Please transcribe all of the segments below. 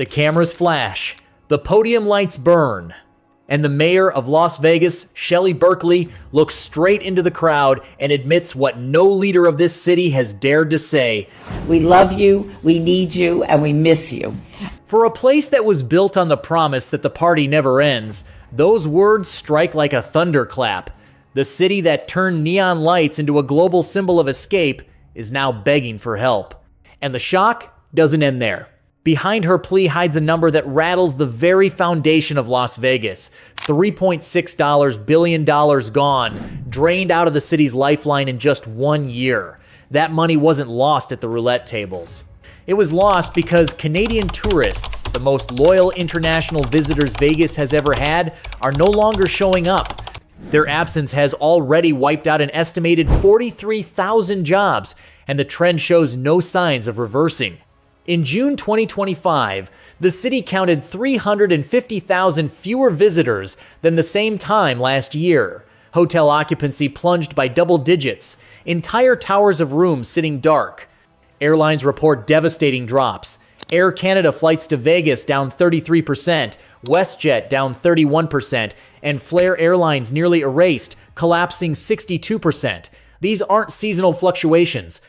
The cameras flash, the podium lights burn, and the mayor of Las Vegas, Shelley Berkeley, looks straight into the crowd and admits what no leader of this city has dared to say. We love you, we need you, and we miss you. For a place that was built on the promise that the party never ends, those words strike like a thunderclap. The city that turned neon lights into a global symbol of escape is now begging for help. And the shock doesn't end there. Behind her plea hides a number that rattles the very foundation of Las Vegas. $3.6 billion gone, drained out of the city's lifeline in just 1 year. That money wasn't lost at the roulette tables. It was lost because Canadian tourists, the most loyal international visitors Vegas has ever had, are no longer showing up. Their absence has already wiped out an estimated 43,000 jobs, and the trend shows no signs of reversing. In June 2025, the city counted 350,000 fewer visitors than the same time last year. Hotel occupancy plunged by double digits, entire towers of rooms sitting dark. Airlines report devastating drops. Air Canada flights to Vegas down 33%, WestJet down 31%, and Flair Airlines nearly erased, collapsing 62%. These aren't seasonal fluctuations.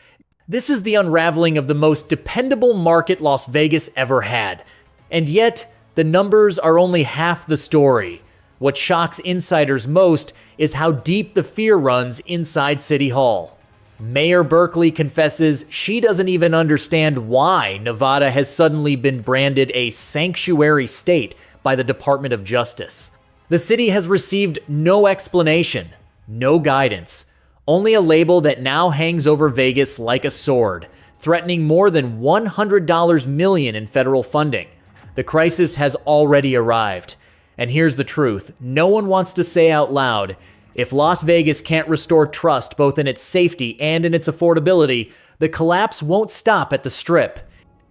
This is the unraveling of the most dependable market Las Vegas ever had. And yet, the numbers are only half the story. What shocks insiders most is how deep the fear runs inside City Hall. Mayor Berkeley confesses she doesn't even understand why Nevada has suddenly been branded a sanctuary state by the Department of Justice. The city has received no explanation, no guidance. Only a label that now hangs over Vegas like a sword, threatening more than $100 million in federal funding. The crisis has already arrived. And here's the truth, no one wants to say out loud, if Las Vegas can't restore trust both in its safety and in its affordability, the collapse won't stop at the Strip.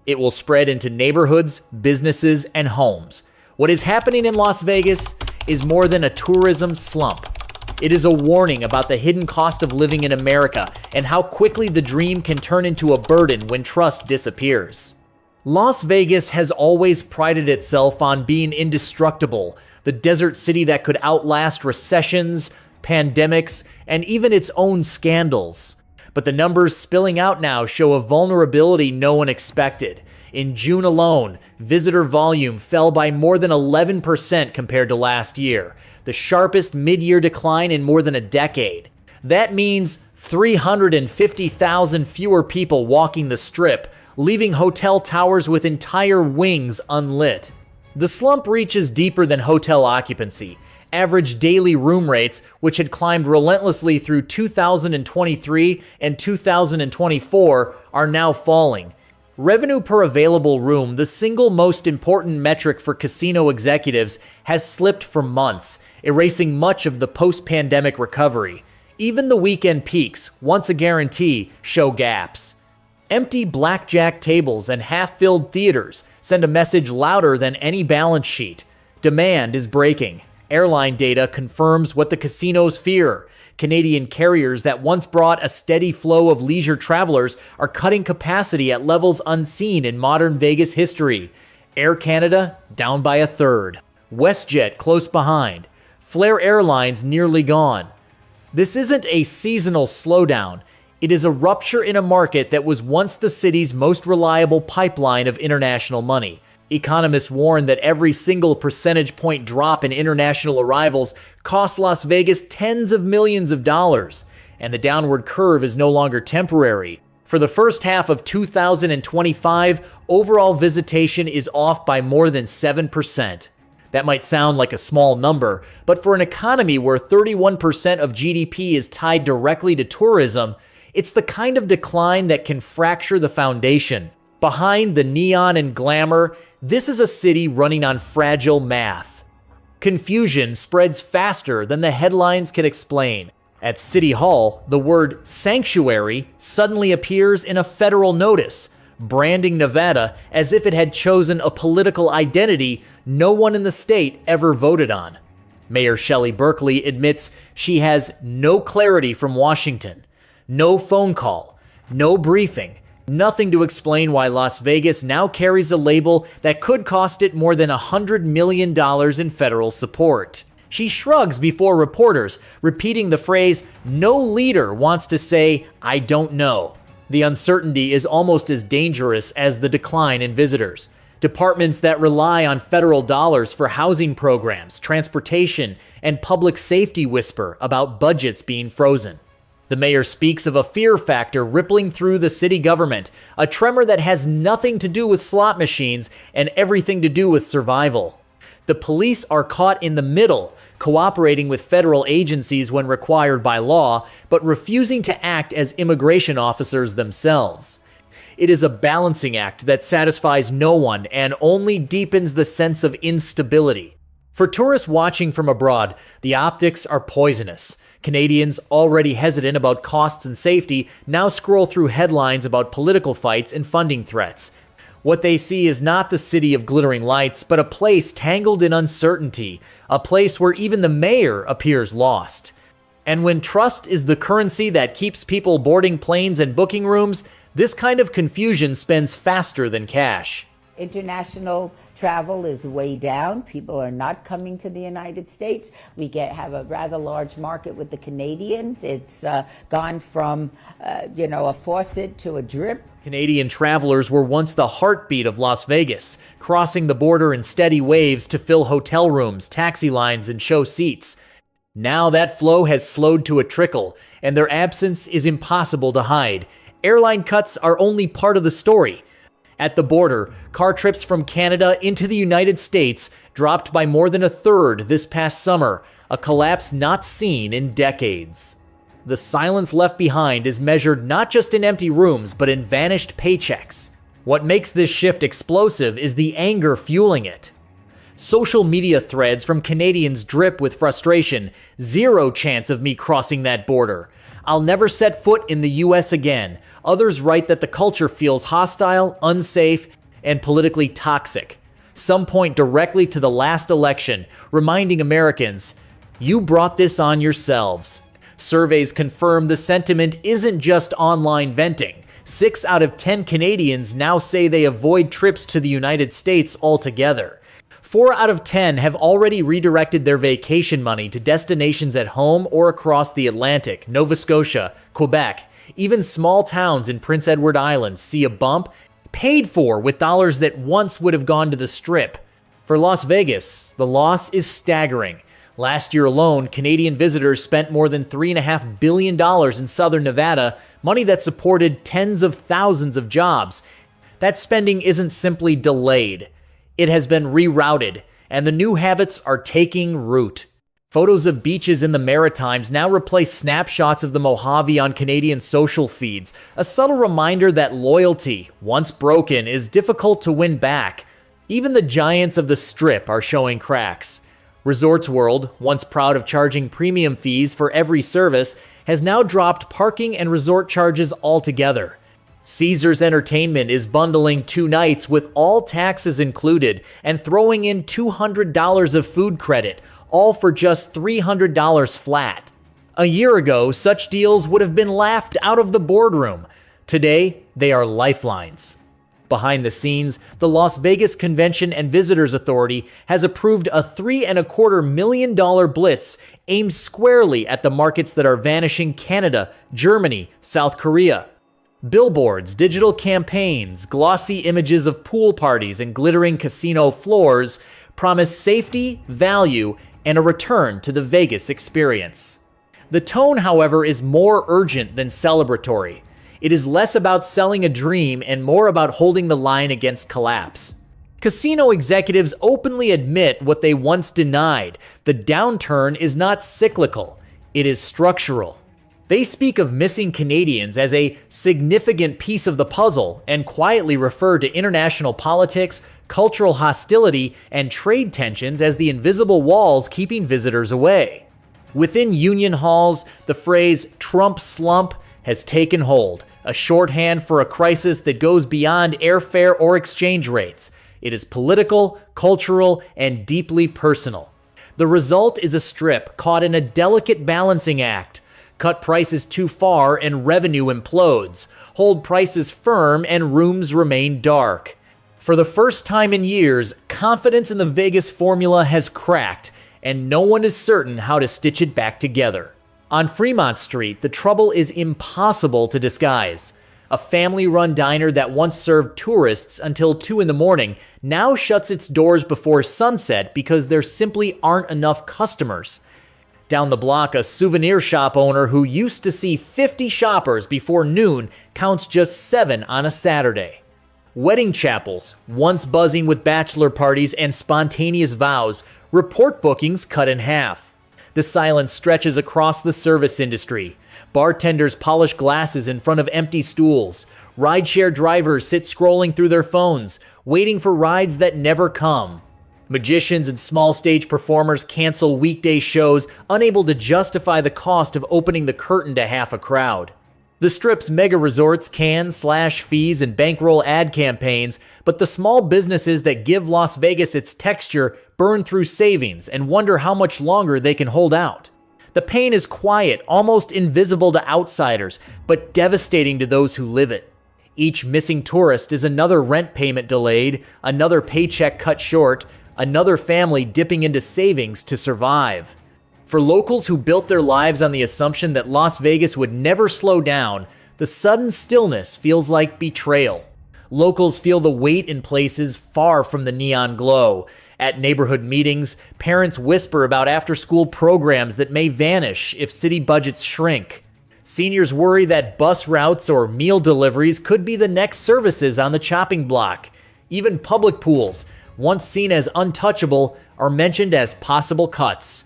It will spread into neighborhoods, businesses, and homes. What is happening in Las Vegas is more than a tourism slump. It is a warning about the hidden cost of living in America and how quickly the dream can turn into a burden when trust disappears. Las Vegas has always prided itself on being indestructible, the desert city that could outlast recessions, pandemics, and even its own scandals. But the numbers spilling out now show a vulnerability no one expected. In June alone, visitor volume fell by more than 11% compared to last year, the sharpest mid-year decline in more than a decade. That means 350,000 fewer people walking the Strip, leaving hotel towers with entire wings unlit. The slump reaches deeper than hotel occupancy. Average daily room rates, which had climbed relentlessly through 2023 and 2024, are now falling. Revenue per available room, the single most important metric for casino executives, has slipped for months, erasing much of the post-pandemic recovery. Even the weekend peaks, once a guarantee, show gaps. Empty blackjack tables and half-filled theaters send a message louder than any balance sheet. Demand is breaking. Airline data confirms what the casinos fear. Canadian carriers that once brought a steady flow of leisure travelers are cutting capacity at levels unseen in modern Vegas history. Air Canada down by a third. WestJet close behind. Flair Airlines nearly gone. This isn't a seasonal slowdown. It is a rupture in a market that was once the city's most reliable pipeline of international money. Economists warn that every single percentage point drop in international arrivals costs Las Vegas tens of millions of dollars, and the downward curve is no longer temporary. For the first half of 2025, overall visitation is off by more than 7%. That might sound like a small number, but for an economy where 31% of GDP is tied directly to tourism, it's the kind of decline that can fracture the foundation. Behind the neon and glamour, this is a city running on fragile math. Confusion spreads faster than the headlines can explain. At City Hall, the word sanctuary suddenly appears in a federal notice, branding Nevada as if it had chosen a political identity no one in the state ever voted on. Mayor Shelley Berkeley admits she has no clarity from Washington, no phone call, no briefing, Nothing to explain why Las Vegas now carries a label that could cost it more than $100 million in federal support. She shrugs before reporters, repeating the phrase, "No leader wants to say, I don't know." The uncertainty is almost as dangerous as the decline in visitors. Departments that rely on federal dollars for housing programs, transportation, and public safety whisper about budgets being frozen. The mayor speaks of a fear factor rippling through the city government, a tremor that has nothing to do with slot machines and everything to do with survival. The police are caught in the middle, cooperating with federal agencies when required by law, but refusing to act as immigration officers themselves. It is a balancing act that satisfies no one and only deepens the sense of instability. For tourists watching from abroad, the optics are poisonous. Canadians, already hesitant about costs and safety, now scroll through headlines about political fights and funding threats. What they see is not the city of glittering lights, but a place tangled in uncertainty, a place where even the mayor appears lost. And when trust is the currency that keeps people boarding planes and booking rooms, this kind of confusion spends faster than cash. International travel is way down. People are not coming to the United States. We have a rather large market with the Canadians. It's gone from, a faucet to a drip. Canadian travelers were once the heartbeat of Las Vegas, crossing the border in steady waves to fill hotel rooms, taxi lines, and show seats. Now that flow has slowed to a trickle, and their absence is impossible to hide. Airline cuts are only part of the story. At the border, car trips from Canada into the United States dropped by more than a third this past summer, a collapse not seen in decades. The silence left behind is measured not just in empty rooms, but in vanished paychecks. What makes this shift explosive is the anger fueling it. Social media threads from Canadians drip with frustration. "Zero chance of me crossing that border. I'll never set foot in the US again." Others write that the culture feels hostile, unsafe, and politically toxic. Some point directly to the last election, reminding Americans, "You brought this on yourselves." Surveys confirm the sentiment isn't just online venting. 6 out of 10 Canadians now say they avoid trips to the United States altogether. 4 out of 10 have already redirected their vacation money to destinations at home or across the Atlantic, Nova Scotia, Quebec. Even small towns in Prince Edward Island see a bump, paid for with dollars that once would have gone to the Strip. For Las Vegas, the loss is staggering. Last year alone, Canadian visitors spent more than $3.5 billion in southern Nevada, money that supported tens of thousands of jobs. That spending isn't simply delayed. It has been rerouted, and the new habits are taking root. Photos of beaches in the Maritimes now replace snapshots of the Mojave on Canadian social feeds, a subtle reminder that loyalty, once broken, is difficult to win back. Even the giants of the Strip are showing cracks. Resorts World, once proud of charging premium fees for every service, has now dropped parking and resort charges altogether. Caesars Entertainment is bundling 2 nights with all taxes included and throwing in $200 of food credit, all for just $300 flat. A year ago, such deals would have been laughed out of the boardroom. Today, they are lifelines. Behind the scenes, the Las Vegas Convention and Visitors Authority has approved a $3.25 million blitz aimed squarely at the markets that are vanishing: Canada, Germany, South Korea. Billboards, digital campaigns, glossy images of pool parties and glittering casino floors promise safety, value, and a return to the Vegas experience. The tone, however, is more urgent than celebratory. It is less about selling a dream and more about holding the line against collapse. Casino executives openly admit what they once denied: the downturn is not cyclical, it is structural. They speak of missing Canadians as a significant piece of the puzzle and quietly refer to international politics, cultural hostility, and trade tensions as the invisible walls keeping visitors away. Within union halls, the phrase "Trump slump" has taken hold, a shorthand for a crisis that goes beyond airfare or exchange rates. It is political, cultural, and deeply personal. The result is a Strip caught in a delicate balancing act. cut prices too far and revenue implodes, hold prices firm and rooms remain dark. For the first time in years, confidence in the Vegas formula has cracked, and no one is certain how to stitch it back together. On Fremont Street, the trouble is impossible to disguise. A family-run diner that once served tourists until 2 in the morning now shuts its doors before sunset because there simply aren't enough customers. Down the block, a souvenir shop owner who used to see 50 shoppers before noon counts just 7 on a Saturday. Wedding chapels, once buzzing with bachelor parties and spontaneous vows, report bookings cut in half. The silence stretches across the service industry. Bartenders polish glasses in front of empty stools. Rideshare drivers sit scrolling through their phones, waiting for rides that never come. Magicians and small stage performers cancel weekday shows, unable to justify the cost of opening the curtain to half a crowd. The Strip's mega resorts can slash fees and bankroll ad campaigns, but the small businesses that give Las Vegas its texture burn through savings and wonder how much longer they can hold out. The pain is quiet, almost invisible to outsiders, but devastating to those who live it. Each missing tourist is another rent payment delayed, another paycheck cut short, another family dipping into savings to survive. For locals who built their lives on the assumption that Las Vegas would never slow down, the sudden stillness feels like betrayal. Locals feel the weight in places far from the neon glow. At neighborhood meetings, parents whisper about after-school programs that may vanish if city budgets shrink. Seniors worry that bus routes or meal deliveries could be the next services on the chopping block. Even public pools, once seen as untouchable, are mentioned as possible cuts.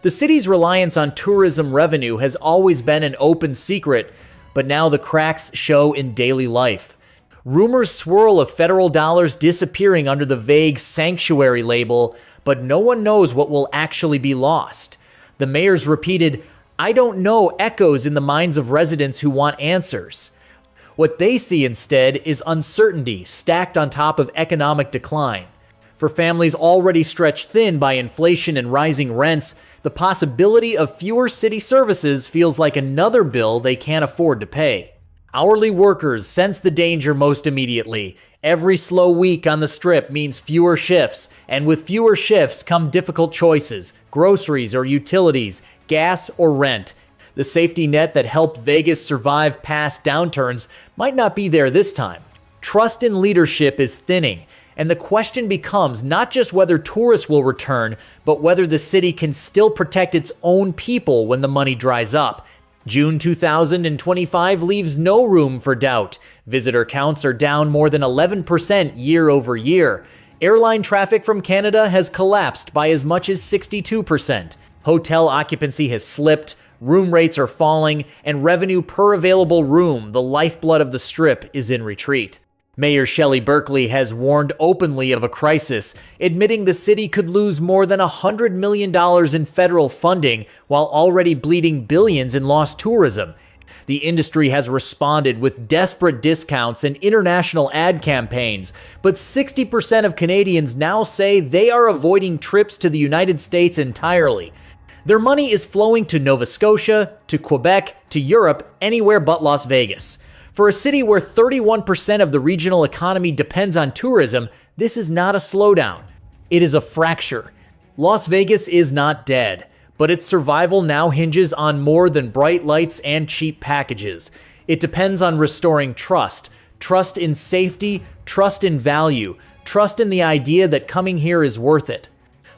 The city's reliance on tourism revenue has always been an open secret, but now the cracks show in daily life. Rumors swirl of federal dollars disappearing under the vague sanctuary label, but no one knows what will actually be lost. The mayor's repeated, "I don't know," echoes in the minds of residents who want answers. What they see instead is uncertainty stacked on top of economic decline. For families already stretched thin by inflation and rising rents, the possibility of fewer city services feels like another bill they can't afford to pay. Hourly workers sense the danger most immediately. Every slow week on the Strip means fewer shifts, and with fewer shifts come difficult choices: groceries or utilities, gas or rent. The safety net that helped Vegas survive past downturns might not be there this time. Trust in leadership is thinning, and the question becomes not just whether tourists will return, but whether the city can still protect its own people when the money dries up. June 2025 leaves no room for doubt. Visitor counts are down more than 11% year over year. Airline traffic from Canada has collapsed by as much as 62%. Hotel occupancy has slipped, room rates are falling, and revenue per available room, the lifeblood of the Strip, is in retreat. Mayor Shelley Berkeley has warned openly of a crisis, admitting the city could lose more than $100 million in federal funding while already bleeding billions in lost tourism. The industry has responded with desperate discounts and international ad campaigns, but 60% of Canadians now say they are avoiding trips to the United States entirely. Their money is flowing to Nova Scotia, to Quebec, to Europe, anywhere but Las Vegas. For a city where 31% of the regional economy depends on tourism, this is not a slowdown. It is a fracture. Las Vegas is not dead, but its survival now hinges on more than bright lights and cheap packages. It depends on restoring trust in safety, trust in value, trust in the idea that coming here is worth it.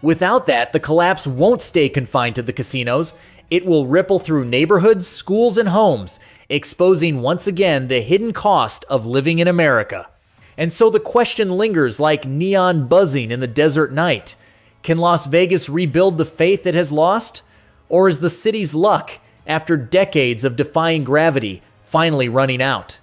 Without that, the collapse won't stay confined to the casinos. It will ripple through neighborhoods, schools, and homes, exposing once again the hidden cost of living in America. And so the question lingers like neon buzzing in the desert night. Can Las Vegas rebuild the faith it has lost? Or is the city's luck, after decades of defying gravity, finally running out?